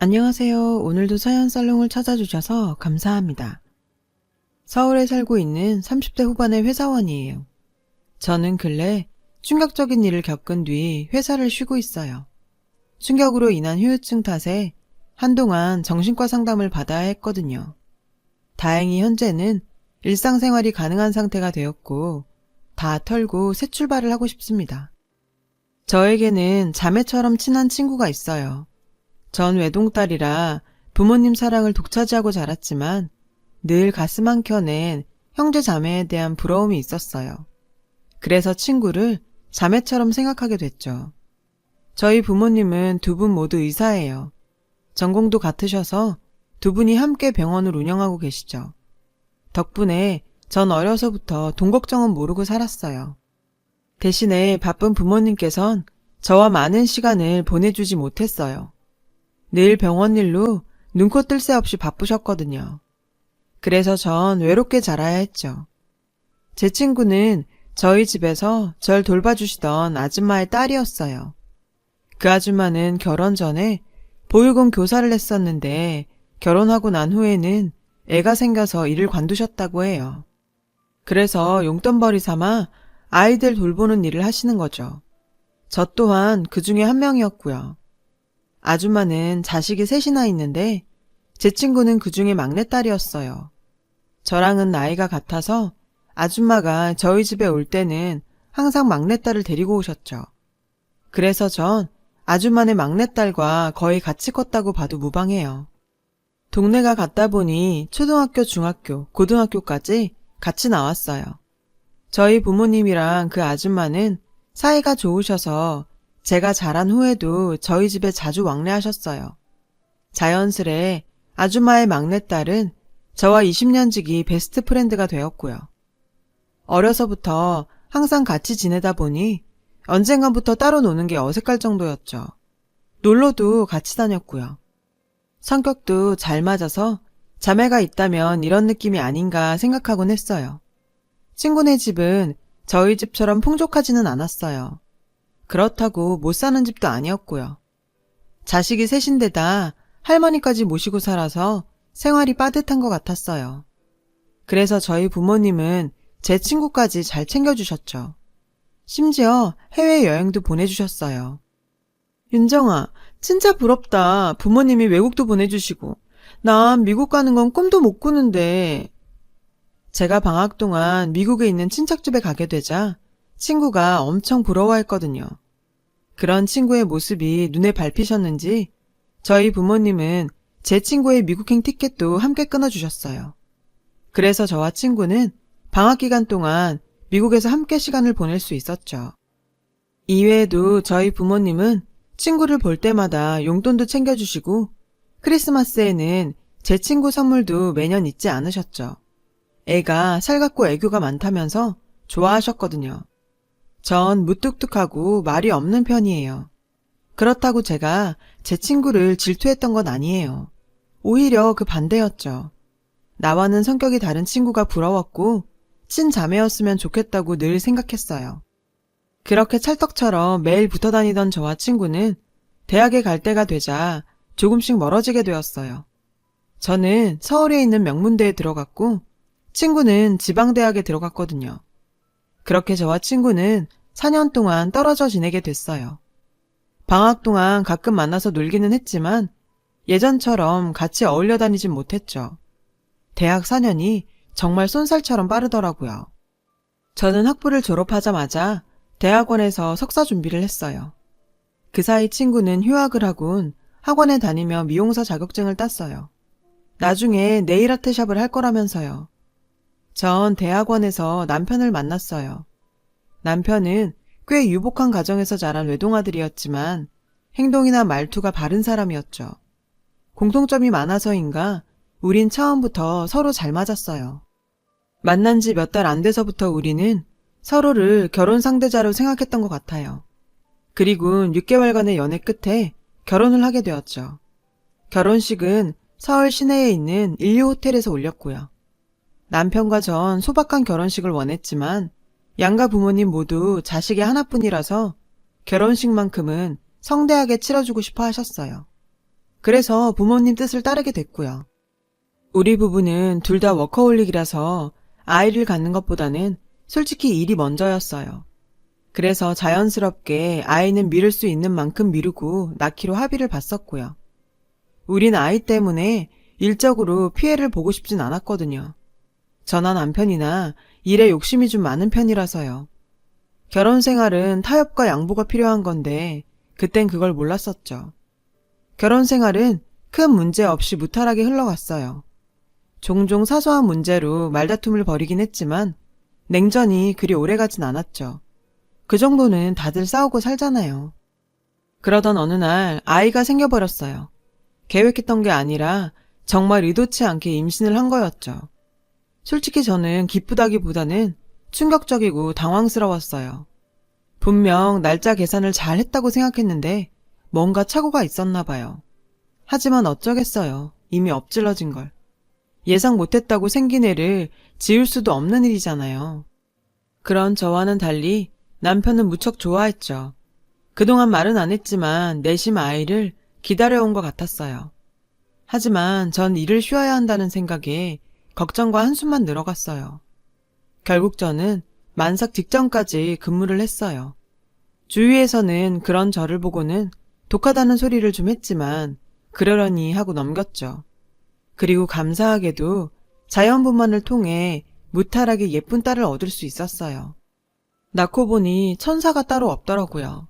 안녕하세요. 오늘도 사연살롱을 찾아주셔서 감사합니다. 서울에 살고 있는 30대 후반의 회사원이에요. 저는 근래 충격적인 일을 겪은 뒤 회사를 쉬고 있어요. 충격으로 인한 후유증 탓에 한동안 정신과 상담을 받아야 했거든요. 다행히 현재는 일상생활이 가능한 상태가 되었고 다 털고 새 출발을 하고 싶습니다. 저에게는 자매처럼 친한 친구가 있어요. 전 외동딸이라 부모님 사랑을 독차지하고 자랐지만 늘 가슴 한켠엔 형제 자매에 대한 부러움이 있었어요. 그래서 친구를 자매처럼 생각하게 됐죠. 저희 부모님은 두 분 모두 의사예요. 전공도 같으셔서 두 분이 함께 병원을 운영하고 계시죠. 덕분에 전 어려서부터 돈 걱정은 모르고 살았어요. 대신에 바쁜 부모님께선 저와 많은 시간을 보내주지 못했어요. 늘 병원 일로 눈코 뜰 새 없이 바쁘셨거든요. 그래서 전 외롭게 자라야 했죠. 제 친구는 저희 집에서 절 돌봐주시던 아줌마의 딸이었어요. 그 아줌마는 결혼 전에 보육원 교사를 했었는데 결혼하고 난 후에는 애가 생겨서 일을 관두셨다고 해요. 그래서 용돈벌이 삼아 아이들 돌보는 일을 하시는 거죠. 저 또한 그 중에 한 명이었고요. 아줌마는 자식이 셋이나 있는데 제 친구는 그 중에 막내딸이었어요. 저랑은 나이가 같아서 아줌마가 저희 집에 올 때는 항상 막내딸을 데리고 오셨죠. 그래서 전 아줌마네 막내딸과 거의 같이 컸다고 봐도 무방해요. 동네가 같다 보니 초등학교, 중학교, 고등학교까지 같이 나왔어요. 저희 부모님이랑 그 아줌마는 사이가 좋으셔서 제가 자란 후에도 저희 집에 자주 왕래하셨어요. 자연스레 아줌마의 막내딸은 저와 20년 지기 베스트 프렌드가 되었고요. 어려서부터 항상 같이 지내다 보니 언젠가부터 따로 노는 게 어색할 정도였죠. 놀러도 같이 다녔고요. 성격도 잘 맞아서 자매가 있다면 이런 느낌이 아닌가 생각하곤 했어요. 친구네 집은 저희 집처럼 풍족하지는 않았어요. 그렇다고 못 사는 집도 아니었고요. 자식이 셋인데다 할머니까지 모시고 살아서 생활이 빠듯한 것 같았어요. 그래서 저희 부모님은 제 친구까지 잘 챙겨주셨죠. 심지어 해외여행도 보내주셨어요. 윤정아, 진짜 부럽다. 부모님이 외국도 보내주시고. 난 미국 가는 건 꿈도 못 꾸는데. 제가 방학 동안 미국에 있는 친척집에 가게 되자 친구가 엄청 부러워했거든요. 그런 친구의 모습이 눈에 밟히셨는지 저희 부모님은 제 친구의 미국행 티켓도 함께 끊어주셨어요. 그래서 저와 친구는 방학 기간 동안 미국에서 함께 시간을 보낼 수 있었죠. 이외에도 저희 부모님은 친구를 볼 때마다 용돈도 챙겨주시고 크리스마스에는 제 친구 선물도 매년 잊지 않으셨죠. 애가 살갑고 애교가 많다면서 좋아하셨거든요. 전 무뚝뚝하고 말이 없는 편이에요. 그렇다고 제가 제 친구를 질투했던 건 아니에요. 오히려 그 반대였죠. 나와는 성격이 다른 친구가 부러웠고 친자매였으면 좋겠다고 늘 생각했어요. 그렇게 찰떡처럼 매일 붙어 다니던 저와 친구는 대학에 갈 때가 되자 조금씩 멀어지게 되었어요. 저는 서울에 있는 명문대에 들어갔고 친구는 지방대학에 들어갔거든요. 그렇게 저와 친구는 4년 동안 떨어져 지내게 됐어요. 방학 동안 가끔 만나서 놀기는 했지만 예전처럼 같이 어울려 다니진 못했죠. 대학 4년이 정말 쏜살처럼 빠르더라고요. 저는 학부를 졸업하자마자 대학원에서 석사 준비를 했어요. 그 사이 친구는 휴학을 하곤 학원에 다니며 미용사 자격증을 땄어요. 나중에 네일아트샵을 할 거라면서요. 전 대학원에서 남편을 만났어요. 남편은 꽤 유복한 가정에서 자란 외동아들이었지만 행동이나 말투가 바른 사람이었죠. 공통점이 많아서인가 우린 처음부터 서로 잘 맞았어요. 만난 지 몇 달 안 돼서부터 우리는 서로를 결혼 상대자로 생각했던 것 같아요. 그리고 6개월간의 연애 끝에 결혼을 하게 되었죠. 결혼식은 서울 시내에 있는 인류 호텔에서 올렸고요. 남편과 전 소박한 결혼식을 원했지만 양가 부모님 모두 자식이 하나뿐이라서 결혼식만큼은 성대하게 치러주고 싶어 하셨어요. 그래서 부모님 뜻을 따르게 됐고요. 우리 부부는 둘 다 워커홀릭이라서 아이를 갖는 것보다는 솔직히 일이 먼저였어요. 그래서 자연스럽게 아이는 미룰 수 있는 만큼 미루고 낳기로 합의를 봤었고요. 우린 아이 때문에 일적으로 피해를 보고 싶진 않았거든요. 저나 남편이나 일에 욕심이 좀 많은 편이라서요. 결혼 생활은 타협과 양보가 필요한 건데 그땐 그걸 몰랐었죠. 결혼 생활은 큰 문제 없이 무탈하게 흘러갔어요. 종종 사소한 문제로 말다툼을 벌이긴 했지만 냉전이 그리 오래가진 않았죠. 그 정도는 다들 싸우고 살잖아요. 그러던 어느 날 아이가 생겨버렸어요. 계획했던 게 아니라 정말 의도치 않게 임신을 한 거였죠. 솔직히 저는 기쁘다기보다는 충격적이고 당황스러웠어요. 분명 날짜 계산을 잘 했다고 생각했는데 뭔가 착오가 있었나 봐요. 하지만 어쩌겠어요. 이미 엎질러진 걸. 예상 못했다고 생긴 애를 지울 수도 없는 일이잖아요. 그런 저와는 달리 남편은 무척 좋아했죠. 그동안 말은 안 했지만 내심 아이를 기다려온 것 같았어요. 하지만 전 일을 쉬어야 한다는 생각에 걱정과 한숨만 늘어갔어요. 결국 저는 만삭 직전까지 근무를 했어요. 주위에서는 그런 저를 보고는 독하다는 소리를 좀 했지만 그러려니 하고 넘겼죠. 그리고 감사하게도 자연분만을 통해 무탈하게 예쁜 딸을 얻을 수 있었어요. 낳고 보니 천사가 따로 없더라고요.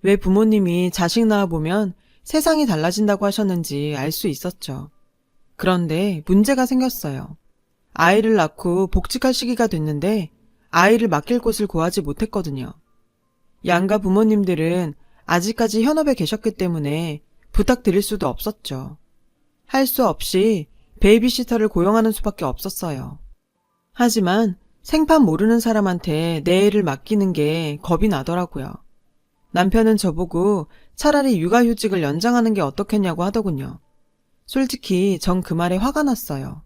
왜 부모님이 자식 낳아보면 세상이 달라진다고 하셨는지 알 수 있었죠. 그런데 문제가 생겼어요. 아이를 낳고 복직할 시기가 됐는데 아이를 맡길 곳을 구하지 못했거든요. 양가 부모님들은 아직까지 현업에 계셨기 때문에 부탁드릴 수도 없었죠. 할 수 없이 베이비시터를 고용하는 수밖에 없었어요. 하지만 생판 모르는 사람한테 내 애를 맡기는 게 겁이 나더라고요. 남편은 저보고 차라리 육아휴직을 연장하는 게 어떻겠냐고 하더군요. 솔직히 전 그 말에 화가 났어요.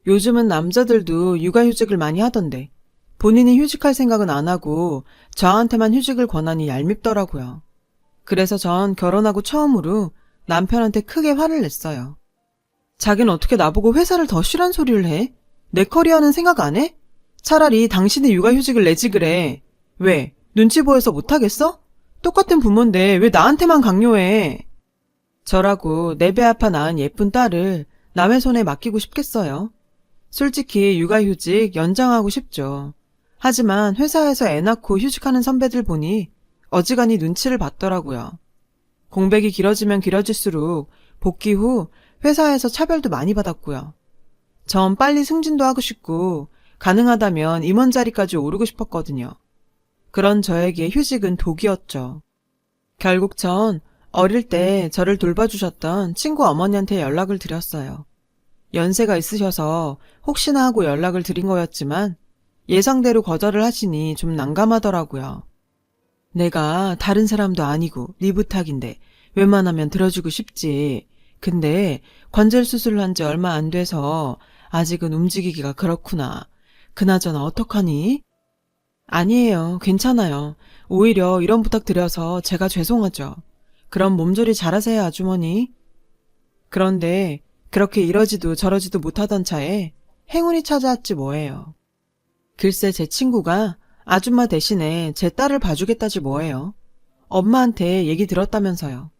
요즘은 남자들도 육아휴직을 많이 하던데 본인이 휴직할 생각은 안 하고 저한테만 휴직을 권하니 얄밉더라고요. 그래서 전 결혼하고 처음으로 남편한테 크게 화를 냈어요. 자긴 어떻게 나보고 회사를 더 쉬란 소리를 해? 내 커리어는 생각 안 해? 차라리 당신이 육아휴직을 내지 그래. 왜? 눈치 보여서 못하겠어? 똑같은 부모인데 왜 나한테만 강요해? 저라고 내 배 아파 낳은 예쁜 딸을 남의 손에 맡기고 싶겠어요? 솔직히 육아휴직 연장하고 싶죠. 하지만 회사에서 애 낳고 휴직하는 선배들 보니 어지간히 눈치를 봤더라고요. 공백이 길어지면 길어질수록 복귀 후 회사에서 차별도 많이 받았고요. 전 빨리 승진도 하고 싶고 가능하다면 임원 자리까지 오르고 싶었거든요. 그런 저에게 휴직은 독이었죠. 결국 전 어릴 때 저를 돌봐주셨던 친구 어머니한테 연락을 드렸어요. 연세가 있으셔서 혹시나 하고 연락을 드린 거였지만 예상대로 거절을 하시니 좀 난감하더라고요. 내가 다른 사람도 아니고 네 부탁인데 웬만하면 들어주고 싶지. 근데 관절 수술을 한 지 얼마 안 돼서 아직은 움직이기가 그렇구나. 그나저나 어떡하니? 아니에요. 괜찮아요. 오히려 이런 부탁 드려서 제가 죄송하죠. 그럼 몸조리 잘하세요, 아주머니. 그런데 그렇게 이러지도 저러지도 못하던 차에 행운이 찾아왔지 뭐예요. 글쎄 제 친구가 아줌마 대신에 제 딸을 봐주겠다지 뭐예요. 엄마한테 얘기 들었다면서요.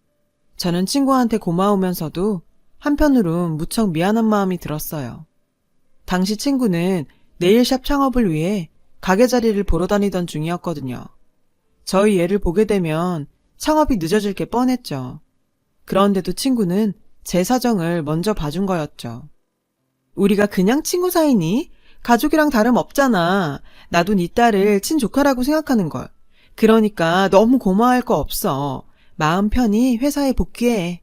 저는 친구한테 고마우면서도 한편으론 무척 미안한 마음이 들었어요. 당시 친구는 네일샵 창업을 위해 가게 자리를 보러 다니던 중이었거든요. 저희 애를 보게 되면 창업이 늦어질 게 뻔했죠. 그런데도 친구는 제 사정을 먼저 봐준 거였죠. 우리가 그냥 친구 사이니? 가족이랑 다름없잖아. 나도 네 딸을 친조카라고 생각하는걸. 그러니까 너무 고마워할 거 없어. 마음 편히 회사에 복귀해.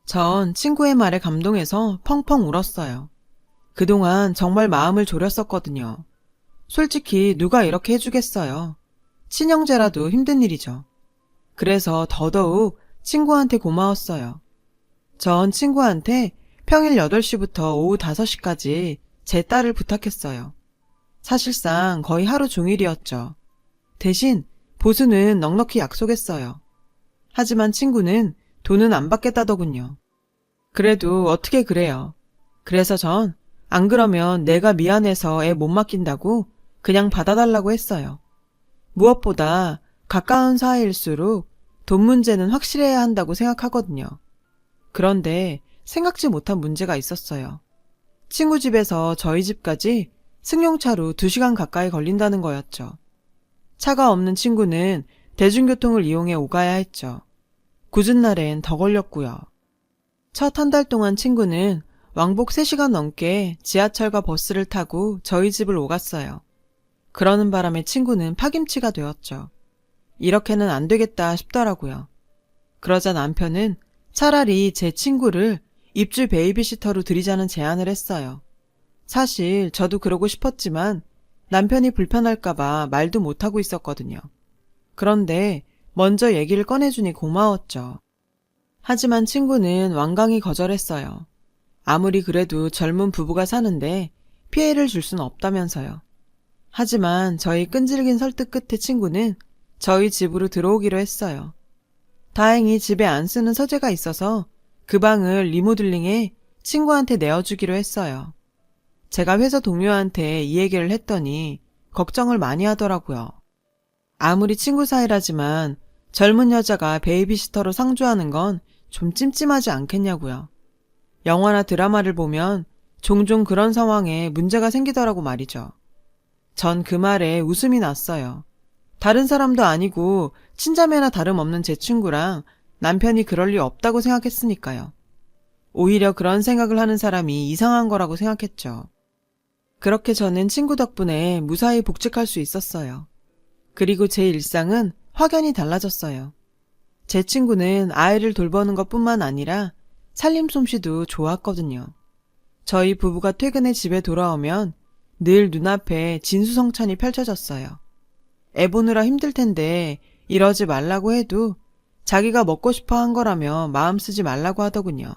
전 친구의 말에 감동해서 펑펑 울었어요. 그동안 정말 마음을 졸였었거든요. 솔직히 누가 이렇게 해주겠어요. 친형제라도 힘든 일이죠. 그래서 더더욱 친구한테 고마웠어요. 전 친구한테 평일 8시부터 오후 5시까지 제 딸을 부탁했어요. 사실상 거의 하루 종일이었죠. 대신 보수는 넉넉히 약속했어요. 하지만 친구는 돈은 안 받겠다더군요. 그래도 어떻게 그래요. 그래서 전 안 그러면 내가 미안해서 애 못 맡긴다고 그냥 받아달라고 했어요. 무엇보다 가까운 사이일수록 돈 문제는 확실해야 한다고 생각하거든요. 그런데 생각지 못한 문제가 있었어요. 친구 집에서 저희 집까지 승용차로 2시간 가까이 걸린다는 거였죠. 차가 없는 친구는 대중교통을 이용해 오가야 했죠. 굳은 날엔 더 걸렸고요. 첫 한 달 동안 친구는 왕복 3시간 넘게 지하철과 버스를 타고 저희 집을 오갔어요. 그러는 바람에 친구는 파김치가 되었죠. 이렇게는 안 되겠다 싶더라고요. 그러자 남편은 차라리 제 친구를 입주 베이비시터로 들이자는 제안을 했어요. 사실 저도 그러고 싶었지만 남편이 불편할까봐 말도 못하고 있었거든요. 그런데 먼저 얘기를 꺼내주니 고마웠죠. 하지만 친구는 완강히 거절했어요. 아무리 그래도 젊은 부부가 사는데 피해를 줄 수는 없다면서요. 하지만 저희 끈질긴 설득 끝에 친구는 저희 집으로 들어오기로 했어요. 다행히 집에 안 쓰는 서재가 있어서 그 방을 리모델링해 친구한테 내어주기로 했어요. 제가 회사 동료한테 이 얘기를 했더니 걱정을 많이 하더라고요. 아무리 친구 사이라지만 젊은 여자가 베이비시터로 상주하는 건 좀 찜찜하지 않겠냐고요. 영화나 드라마를 보면 종종 그런 상황에 문제가 생기더라고 말이죠. 전 그 말에 웃음이 났어요. 다른 사람도 아니고 친자매나 다름없는 제 친구랑 남편이 그럴 리 없다고 생각했으니까요. 오히려 그런 생각을 하는 사람이 이상한 거라고 생각했죠. 그렇게 저는 친구 덕분에 무사히 복직할 수 있었어요. 그리고 제 일상은 확연히 달라졌어요. 제 친구는 아이를 돌보는 것뿐만 아니라 살림 솜씨도 좋았거든요. 저희 부부가 퇴근해 집에 돌아오면 늘 눈앞에 진수성찬이 펼쳐졌어요. 애 보느라 힘들 텐데 이러지 말라고 해도 자기가 먹고 싶어 한 거라며 마음 쓰지 말라고 하더군요.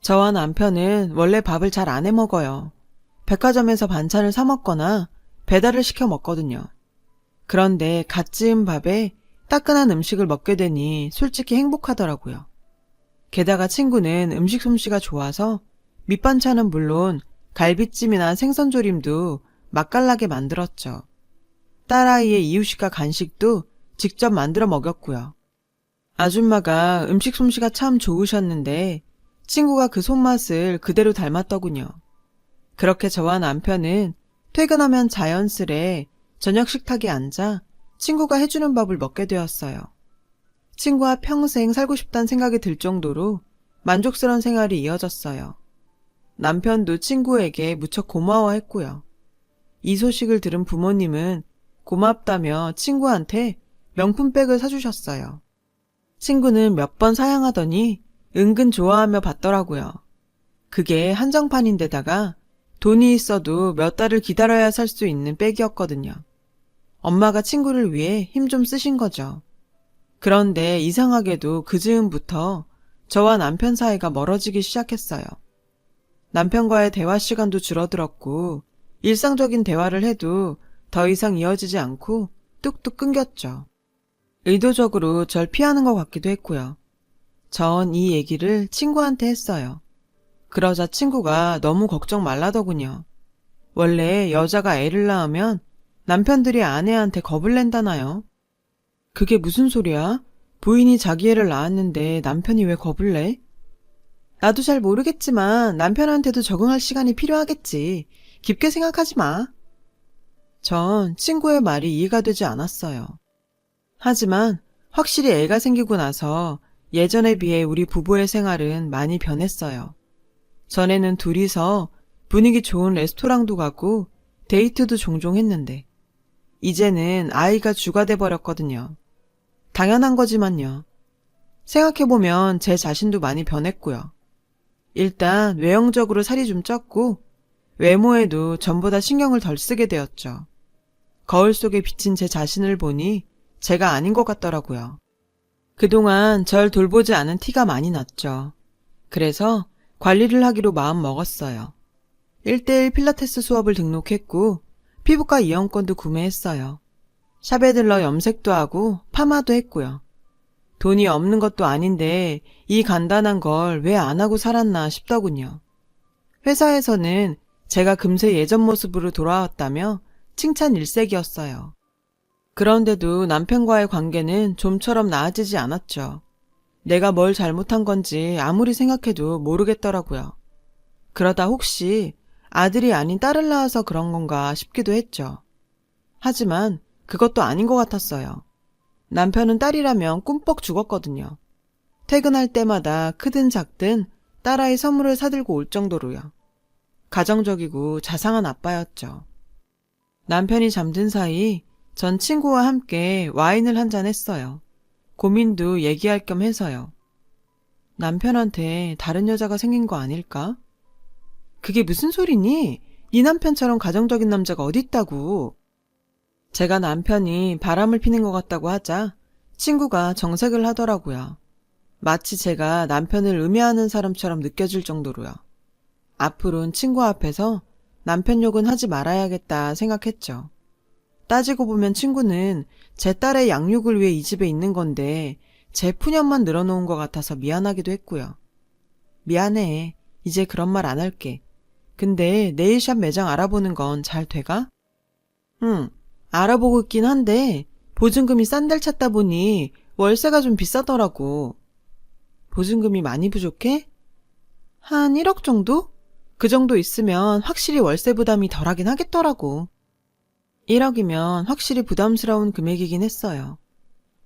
저와 남편은 원래 밥을 잘 안 해 먹어요. 백화점에서 반찬을 사 먹거나 배달을 시켜 먹거든요. 그런데 갓 지은 밥에 따끈한 음식을 먹게 되니 솔직히 행복하더라고요. 게다가 친구는 음식 솜씨가 좋아서 밑반찬은 물론 갈비찜이나 생선조림도 맛깔나게 만들었죠. 딸아이의 이유식과 간식도 직접 만들어 먹였고요. 아줌마가 음식 솜씨가 참 좋으셨는데 친구가 그 손맛을 그대로 닮았더군요. 그렇게 저와 남편은 퇴근하면 자연스레 저녁 식탁에 앉아 친구가 해주는 밥을 먹게 되었어요. 친구와 평생 살고 싶다는 생각이 들 정도로 만족스러운 생활이 이어졌어요. 남편도 친구에게 무척 고마워했고요. 이 소식을 들은 부모님은 고맙다며 친구한테 명품백을 사주셨어요. 친구는 몇 번 사양하더니 은근 좋아하며 받더라고요. 그게 한정판인데다가 돈이 있어도 몇 달을 기다려야 살 수 있는 백이었거든요. 엄마가 친구를 위해 힘 좀 쓰신 거죠. 그런데 이상하게도 그 즈음부터 저와 남편 사이가 멀어지기 시작했어요. 남편과의 대화 시간도 줄어들었고 일상적인 대화를 해도 더 이상 이어지지 않고 뚝뚝 끊겼죠. 의도적으로 절 피하는 것 같기도 했고요. 전 이 얘기를 친구한테 했어요. 그러자 친구가 너무 걱정 말라더군요. 원래 여자가 애를 낳으면 남편들이 아내한테 겁을 낸다나요? 그게 무슨 소리야? 부인이 자기 애를 낳았는데 남편이 왜 겁을 내? 나도 잘 모르겠지만 남편한테도 적응할 시간이 필요하겠지. 깊게 생각하지 마. 전 친구의 말이 이해가 되지 않았어요. 하지만 확실히 애가 생기고 나서 예전에 비해 우리 부부의 생활은 많이 변했어요. 전에는 둘이서 분위기 좋은 레스토랑도 가고 데이트도 종종 했는데 이제는 아이가 주가 돼버렸거든요. 당연한 거지만요. 생각해보면 제 자신도 많이 변했고요. 일단 외형적으로 살이 좀 쪘고 외모에도 전보다 신경을 덜 쓰게 되었죠. 거울 속에 비친 제 자신을 보니 제가 아닌 것 같더라고요. 그동안 절 돌보지 않은 티가 많이 났죠. 그래서 관리를 하기로 마음 먹었어요. 1:1 필라테스 수업을 등록했고 피부과 이용권도 구매했어요. 샵에 들러 염색도 하고 파마도 했고요. 돈이 없는 것도 아닌데 이 간단한 걸 왜 안 하고 살았나 싶더군요. 회사에서는 제가 금세 예전 모습으로 돌아왔다며 칭찬 일색이었어요. 그런데도 남편과의 관계는 좀처럼 나아지지 않았죠. 내가 뭘 잘못한 건지 아무리 생각해도 모르겠더라고요. 그러다 혹시 아들이 아닌 딸을 낳아서 그런 건가 싶기도 했죠. 하지만 그것도 아닌 것 같았어요. 남편은 딸이라면 꿈뻑 죽었거든요. 퇴근할 때마다 크든 작든 딸아이 선물을 사들고 올 정도로요. 가정적이고 자상한 아빠였죠. 남편이 잠든 사이 전 친구와 함께 와인을 한잔 했어요. 고민도 얘기할 겸 해서요. 남편한테 다른 여자가 생긴 거 아닐까? 그게 무슨 소리니? 네 남편처럼 가정적인 남자가 어딨다고. 제가 남편이 바람을 피는 것 같다고 하자 친구가 정색을 하더라고요. 마치 제가 남편을 음해하는 사람처럼 느껴질 정도로요. 앞으로는 친구 앞에서 남편 욕은 하지 말아야겠다 생각했죠. 따지고 보면 친구는 제 딸의 양육을 위해 이 집에 있는 건데 제 푸념만 늘어놓은 것 같아서 미안하기도 했고요. 미안해. 이제 그런 말 안 할게. 근데 네일샵 매장 알아보는 건 잘 돼가? 응, 알아보고 있긴 한데 보증금이 싼 데를 찾다 보니 월세가 좀 비싸더라고. 보증금이 많이 부족해? 한 1억 정도? 그 정도 있으면 확실히 월세 부담이 덜하긴 하겠더라고. 1억이면 확실히 부담스러운 금액이긴 했어요.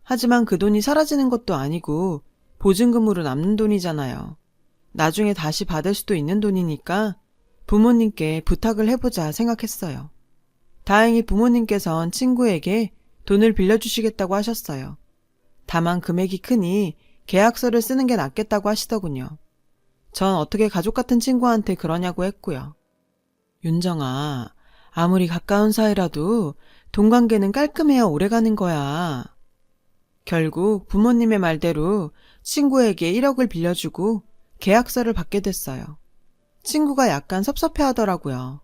하지만 그 돈이 사라지는 것도 아니고 보증금으로 남는 돈이잖아요. 나중에 다시 받을 수도 있는 돈이니까 부모님께 부탁을 해보자 생각했어요. 다행히 부모님께선 친구에게 돈을 빌려주시겠다고 하셨어요. 다만 금액이 크니 계약서를 쓰는 게 낫겠다고 하시더군요. 전 어떻게 가족 같은 친구한테 그러냐고 했고요. 윤정아, 아무리 가까운 사이라도 돈 관계는 깔끔해야 오래가는 거야. 결국 부모님의 말대로 친구에게 1억을 빌려주고 계약서를 받게 됐어요. 친구가 약간 섭섭해하더라고요.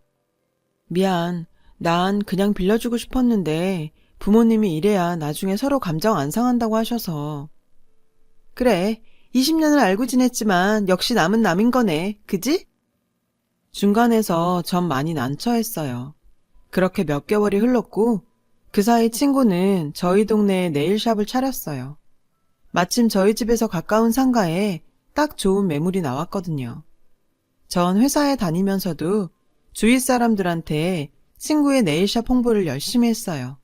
미안, 난 그냥 빌려주고 싶었는데 부모님이 이래야 나중에 서로 감정 안 상한다고 하셔서. 그래, 20년을 알고 지냈지만 역시 남은 남인 거네, 그지? 중간에서 전 많이 난처했어요. 그렇게 몇 개월이 흘렀고 그 사이 친구는 저희 동네에 네일샵을 차렸어요. 마침 저희 집에서 가까운 상가에 딱 좋은 매물이 나왔거든요. 전 회사에 다니면서도 주위 사람들한테 친구의 네일샵 홍보를 열심히 했어요.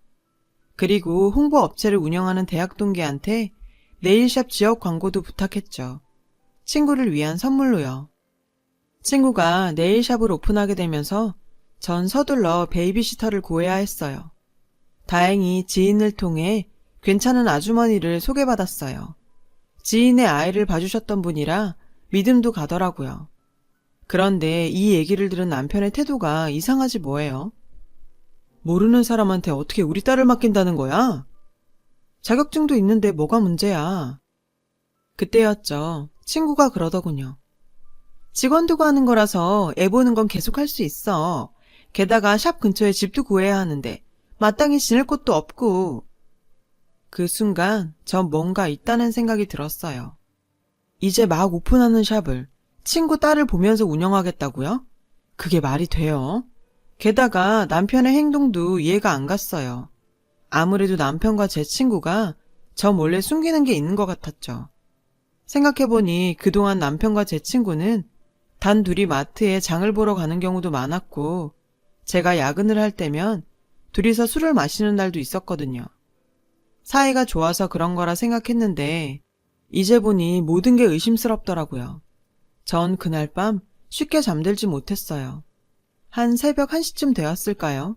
그리고 홍보 업체를 운영하는 대학 동기한테 네일샵 지역 광고도 부탁했죠. 친구를 위한 선물로요. 친구가 네일샵을 오픈하게 되면서 전 서둘러 베이비시터를 구해야 했어요. 다행히 지인을 통해 괜찮은 아주머니를 소개받았어요. 지인의 아이를 봐주셨던 분이라 믿음도 가더라고요. 그런데 이 얘기를 들은 남편의 태도가 이상하지 뭐예요? 모르는 사람한테 어떻게 우리 딸을 맡긴다는 거야? 자격증도 있는데 뭐가 문제야? 그때였죠. 친구가 그러더군요. 직원 두고 하는 거라서 애 보는 건 계속 할 수 있어. 게다가 샵 근처에 집도 구해야 하는데 마땅히 지낼 곳도 없고. 그 순간 전 뭔가 있다는 생각이 들었어요. 이제 막 오픈하는 샵을 친구 딸을 보면서 운영하겠다고요? 그게 말이 돼요? 게다가 남편의 행동도 이해가 안 갔어요. 아무래도 남편과 제 친구가 저 몰래 숨기는 게 있는 것 같았죠. 생각해보니 그동안 남편과 제 친구는 단 둘이 마트에 장을 보러 가는 경우도 많았고 제가 야근을 할 때면 둘이서 술을 마시는 날도 있었거든요. 사이가 좋아서 그런 거라 생각했는데 이제 보니 모든 게 의심스럽더라고요. 전 그날 밤 쉽게 잠들지 못했어요. 한 새벽 1시쯤 되었을까요?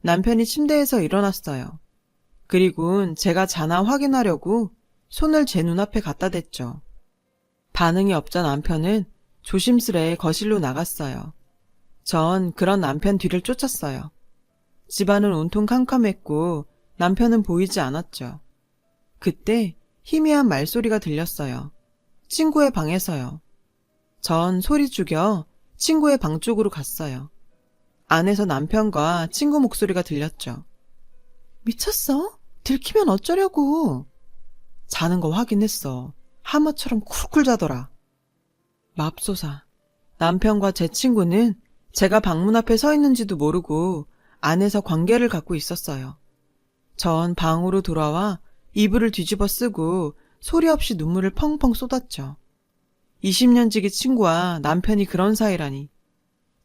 남편이 침대에서 일어났어요. 그리고는 제가 자나 확인하려고 손을 제 눈앞에 갖다 댔죠. 반응이 없자 남편은 조심스레 거실로 나갔어요. 전 그런 남편 뒤를 쫓았어요. 집안은 온통 캄캄했고 남편은 보이지 않았죠. 그때 희미한 말소리가 들렸어요. 친구의 방에서요. 전 소리 죽여 친구의 방 쪽으로 갔어요. 안에서 남편과 친구 목소리가 들렸죠. 미쳤어? 들키면 어쩌려고? 자는 거 확인했어. 하마처럼 쿨쿨 자더라. 맙소사. 남편과 제 친구는 제가 방문 앞에 서 있는지도 모르고 안에서 관계를 갖고 있었어요. 전 방으로 돌아와 이불을 뒤집어 쓰고 소리 없이 눈물을 펑펑 쏟았죠. 20년 지기 친구와 남편이 그런 사이라니.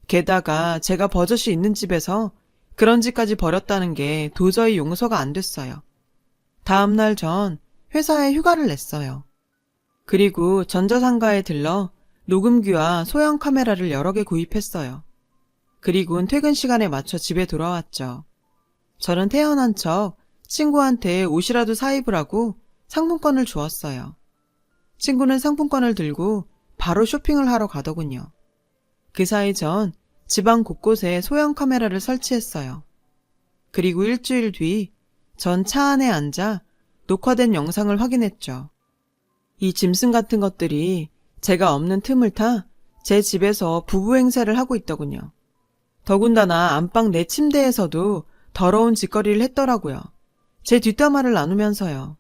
게다가 제가 버젓이 있는 집에서 그런 짓까지 벌였다는 게 도저히 용서가 안 됐어요. 다음날 전 회사에 휴가를 냈어요. 그리고 전자상가에 들러 녹음기와 소형 카메라를 여러 개 구입했어요. 그리고는 퇴근 시간에 맞춰 집에 돌아왔죠. 저는 태어난 척 친구한테 옷이라도 사입으라고 상품권을 주었어요. 친구는 상품권을 들고 바로 쇼핑을 하러 가더군요. 그 사이 전 집안 곳곳에 소형 카메라를 설치했어요. 그리고 일주일 뒤 전 차 안에 앉아 녹화된 영상을 확인했죠. 이 짐승 같은 것들이 제가 없는 틈을 타 제 집에서 부부 행세를 하고 있더군요. 더군다나 안방 내 침대에서도 더러운 짓거리를 했더라고요. 제 뒷담화를 나누면서요.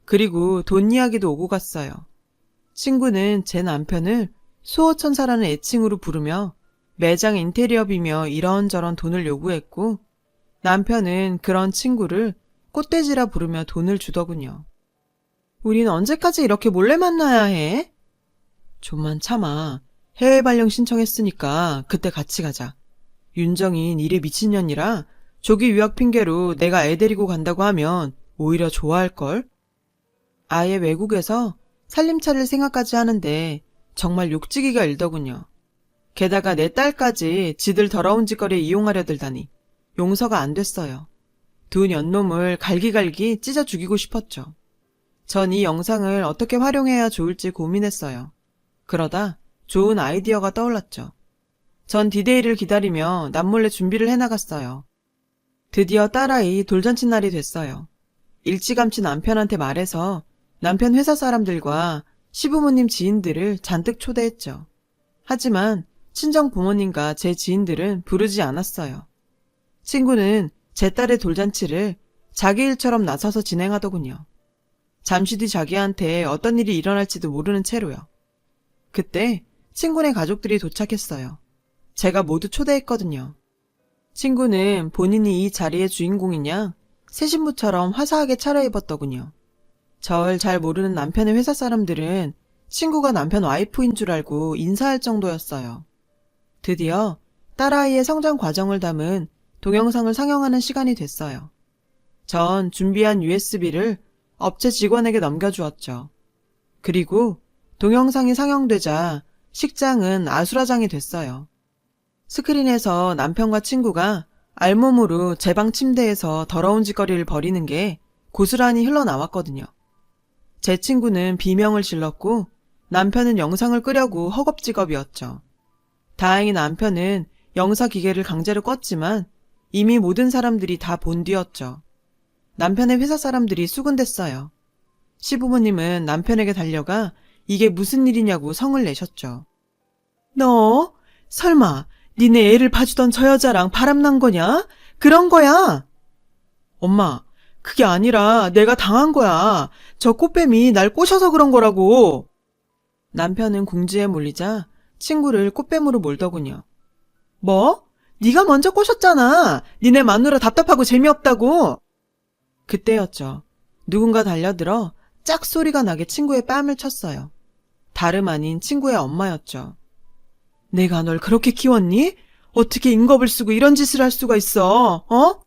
그리고 돈 이야기도 오고 갔어요. 친구는 제 남편을 수호천사라는 애칭으로 부르며 매장 인테리어비며 이런저런 돈을 요구했고, 남편은 그런 친구를 꽃돼지라 부르며 돈을 주더군요. 우린 언제까지 이렇게 몰래 만나야 해? 좀만 참아. 해외 발령 신청했으니까 그때 같이 가자. 윤정인 일에 미친년이라 조기 유학 핑계로 내가 애 데리고 간다고 하면 오히려 좋아할걸? 아예 외국에서 살림 차릴 생각까지 하는데 정말 욕지기가 일더군요. 게다가 내 딸까지 지들 더러운 짓거리에 이용하려 들다니 용서가 안 됐어요. 두 년놈을 갈기갈기 찢어 죽이고 싶었죠. 전 이 영상을 어떻게 활용해야 좋을지 고민했어요. 그러다 좋은 아이디어가 떠올랐죠. 전 디데이를 기다리며 남몰래 준비를 해나갔어요. 드디어 딸아이 돌잔치 날이 됐어요. 일찌감치 남편한테 말해서 남편 회사 사람들과 시부모님 지인들을 잔뜩 초대했죠. 하지만 친정 부모님과 제 지인들은 부르지 않았어요. 친구는 제 딸의 돌잔치를 자기 일처럼 나서서 진행하더군요. 잠시 뒤 자기한테 어떤 일이 일어날지도 모르는 채로요. 그때 친구네 가족들이 도착했어요. 제가 모두 초대했거든요. 친구는 본인이 이 자리의 주인공이냐 새 신부처럼 화사하게 차려입었더군요. 절 잘 모르는 남편의 회사 사람들은 친구가 남편 와이프인 줄 알고 인사할 정도였어요. 드디어 딸아이의 성장 과정을 담은 동영상을 상영하는 시간이 됐어요. 전 준비한 USB를 업체 직원에게 넘겨주었죠. 그리고 동영상이 상영되자 식장은 아수라장이 됐어요. 스크린에서 남편과 친구가 알몸으로 제 방 침대에서 더러운 짓거리를 벌이는 게 고스란히 흘러나왔거든요. 제 친구는 비명을 질렀고 남편은 영상을 끄려고 허겁지겁이었죠. 다행히 남편은 영사 기계를 강제로 껐지만 이미 모든 사람들이 다 본 뒤였죠. 남편의 회사 사람들이 수군댔어요. 시부모님은 남편에게 달려가 이게 무슨 일이냐고 성을 내셨죠. 너 설마 니네 애를 봐주던 저 여자랑 바람난 거냐? 그런 거야? 엄마, 그게 아니라 내가 당한 거야. 저 꽃뱀이 날 꼬셔서 그런 거라고. 남편은 궁지에 몰리자 친구를 꽃뱀으로 몰더군요. 뭐? 네가 먼저 꼬셨잖아. 니네 마누라 답답하고 재미없다고. 그때였죠. 누군가 달려들어 짝 소리가 나게 친구의 뺨을 쳤어요. 다름 아닌 친구의 엄마였죠. 내가 널 그렇게 키웠니? 어떻게 인겁을 쓰고 이런 짓을 할 수가 있어? 어?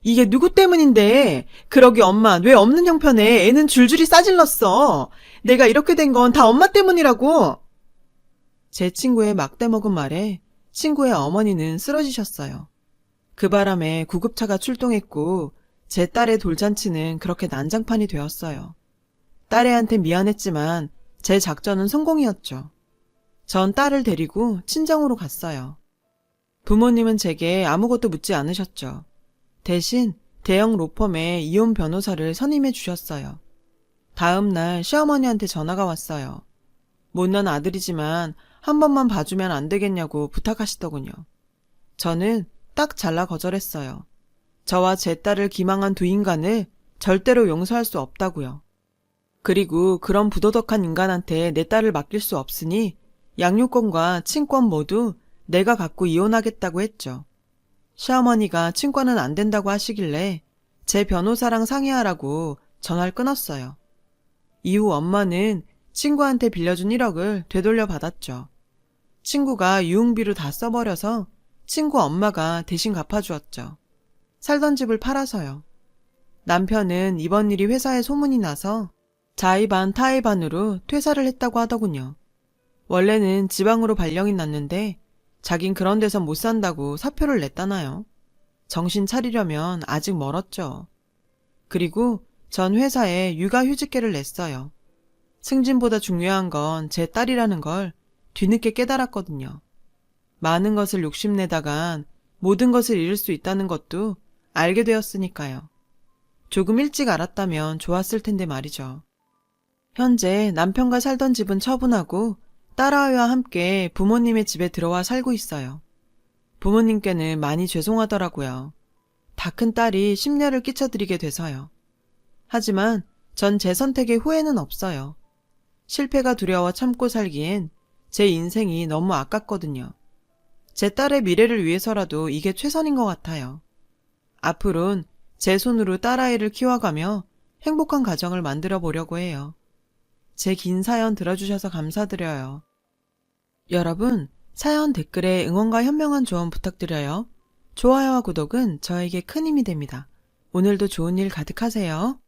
이게 누구 때문인데? 그러게 엄마 왜 없는 형편에 애는 줄줄이 싸질렀어. 내가 이렇게 된 건 다 엄마 때문이라고. 제 친구의 막대먹은 말에 친구의 어머니는 쓰러지셨어요. 그 바람에 구급차가 출동했고 제 딸의 돌잔치는 그렇게 난장판이 되었어요. 딸애한테 미안했지만 제 작전은 성공이었죠. 전 딸을 데리고 친정으로 갔어요. 부모님은 제게 아무것도 묻지 않으셨죠. 대신 대형 로펌에 이혼 변호사를 선임해 주셨어요. 다음 날 시어머니한테 전화가 왔어요. 못난 아들이지만 한 번만 봐주면 안 되겠냐고 부탁하시더군요. 저는 딱 잘라 거절했어요. 저와 제 딸을 기망한 두 인간을 절대로 용서할 수 없다고요. 그리고 그런 부도덕한 인간한테 내 딸을 맡길 수 없으니 양육권과 친권 모두 내가 갖고 이혼하겠다고 했죠. 시어머니가 친권은 안 된다고 하시길래 제 변호사랑 상의하라고 전화를 끊었어요. 이후 엄마는 친구한테 빌려준 1억을 되돌려 받았죠. 친구가 유흥비로 다 써버려서 친구 엄마가 대신 갚아주었죠. 살던 집을 팔아서요. 남편은 이번 일이 회사에 소문이 나서 자의 반 타의 반으로 퇴사를 했다고 하더군요. 원래는 지방으로 발령이 났는데 자긴 그런 데선 못 산다고 사표를 냈다나요. 정신 차리려면 아직 멀었죠. 그리고 전 회사에 육아휴직계를 냈어요. 승진보다 중요한 건 제 딸이라는 걸 뒤늦게 깨달았거든요. 많은 것을 욕심내다간 모든 것을 잃을 수 있다는 것도 알게 되었으니까요. 조금 일찍 알았다면 좋았을 텐데 말이죠. 현재 남편과 살던 집은 처분하고 딸아이와 함께 부모님의 집에 들어와 살고 있어요. 부모님께는 많이 죄송하더라고요. 다 큰 딸이 심려를 끼쳐드리게 돼서요. 하지만 전 제 선택에 후회는 없어요. 실패가 두려워 참고 살기엔 제 인생이 너무 아깝거든요. 제 딸의 미래를 위해서라도 이게 최선인 것 같아요. 앞으론 제 손으로 딸아이를 키워가며 행복한 가정을 만들어 보려고 해요. 제 긴 사연 들어주셔서 감사드려요. 여러분, 사연 댓글에 응원과 현명한 조언 부탁드려요. 좋아요와 구독은 저에게 큰 힘이 됩니다. 오늘도 좋은 일 가득하세요.